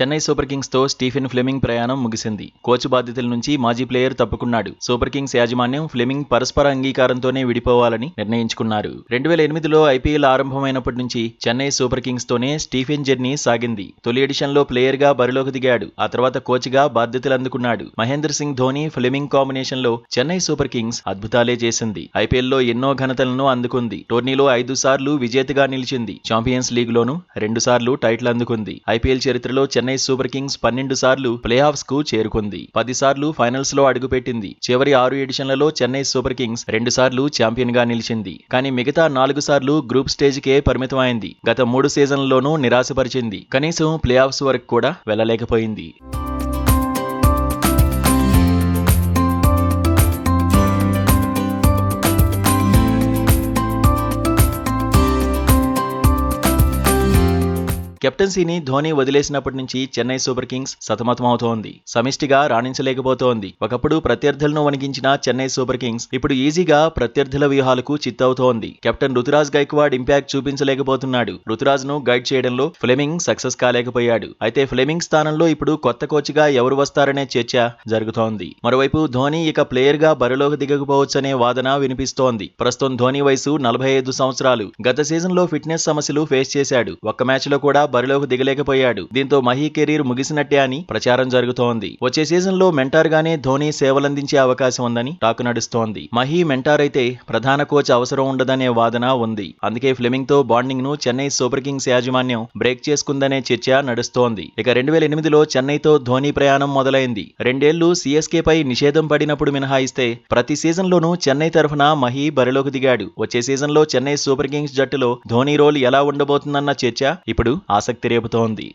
Chennai super Kings తో Stephen Fleming ప్రయాణం ముగిసింది. కోచ్ బాధ్యతల నుంచి మాజీ ప్లేయర్ తప్పుకున్నాడు. సూపర్ కింగ్స్ యాజమాన్యం ఫ్లెమింగ్ పరస్పర అంగీకారంతోనే విడిపోవాలని నిర్ణయించుకున్నారు. 2008లో ఐపీఎల్ ఆరంభమైనప్పటి నుంచి చెన్నై సూపర్ కింగ్స్ తోనే స్టీఫెన్ జర్నీ సాగింది. తొలి ఎడిషన్ లో ప్లేయర్ గా బరిలోకి దిగాడు. ఆ తర్వాత కోచ్ గా బాధ్యతలు అందుకున్నాడు. మహేంద్ర సింగ్ ధోని ఫ్లెమింగ్ కాంబినేషన్ లో చెన్నై సూపర్ కింగ్స్ అద్భుతాలే చేసింది. ఐపీఎల్ లో ఎన్నో ఘనతలను అందుకుంది. టోర్నీలో 5 సార్లు విజేతగా నిలిచింది. ఛాంపియన్స్ లీగ్ లోనూ 2 సార్లు టైటిల్ అందుకుంది. ఐపీఎల్ చరిత్రలో చెన్నై సూపర్ కింగ్స్ 12 సార్లు ప్లే ఆఫ్స్ కు చేరుకుంది. 10 సార్లు ఫైనల్స్ లో అడుగుపెట్టింది. చివరి 6 ఎడిషన్లలో చెన్నై సూపర్ కింగ్స్ 2 సార్లు ఛాంపియన్ గా నిలిచింది. కానీ మిగతా 4 సార్లు గ్రూప్ స్టేజ్ కే పరిమితమైంది. గత 3 సీజన్లలోనూ నిరాశపరిచింది. కనీసం ప్లే ఆఫ్స్ వరకు కూడా వెళ్లలేకపోయింది. కెప్టెన్సీని ధోని వదిలేసినప్పటి నుంచి చెన్నై సూపర్ కింగ్స్ సతమతమవుతోంది. సమిష్టిగా రాణించలేకపోతోంది. ఒకప్పుడు ప్రత్యర్థులను వణికించిన చెన్నై సూపర్ కింగ్స్ ఇప్పుడు ఈజీగా ప్రత్యర్థుల వ్యూహాలకు చిత్తవుతోంది. కెప్టెన్ రుతురాజ్ గైక్వాడ్ ఇంపాక్ట్ చూపించలేకపోతున్నాడు. రుతురాజ్ ను గైడ్ చేయడంలో ఫ్లెమింగ్ సక్సెస్ కాలేకపోయాడు. అయితే ఫ్లెమింగ్ స్థానంలో ఇప్పుడు కొత్త కోచ్ గా ఎవరు వస్తారనే చర్చ జరుగుతోంది. మరోవైపు ధోని ఇక ప్లేయర్ గా బరిలోకి దిగకపోవచ్చనే వాదన వినిపిస్తోంది. ప్రస్తుతం ధోని వయసు 45 సంవత్సరాలు. గత సీజన్ లో ఫిట్నెస్ సమస్యలు ఫేస్ చేశాడు. ఒక్క మ్యాచ్ లో కూడా బరిలోకి దిగలేకపోయాడు. దీంతో మహీ కెరీర్ ముగిసినట్టే అని ప్రచారం జరుగుతోంది. వచ్చే సీజన్ లో మెంటార్ గానే ధోని సేవలందించే అవకాశం ఉందని టాక్ నడుస్తోంది. మహీ మెంటార్ అయితే ప్రధాన కోచ్ అవసరం ఉండదనే వాదన ఉంది. అందుకే ఫ్లెమింగ్ తో బాండింగ్ ను చెన్నై సూపర్ కింగ్స్ యాజమాన్యం బ్రేక్ చేసుకుందనే చర్చ నడుస్తోంది. ఇక 2008లో చెన్నైతో ధోని ప్రయాణం మొదలైంది. 2 ఏళ్లు సిఎస్కే పై నిషేధం పడినప్పుడు మినహాయిస్తే ప్రతి సీజన్ లోనూ చెన్నై తరఫున మహీ బరిలోకి దిగాడు. వచ్చే సీజన్ లో చెన్నై సూపర్ కింగ్స్ జట్టులో ధోని రోల్ ఎలా ఉండబోతుందన్న చర్చ ఇప్పుడు ఆసక్తి రేపుతోంది.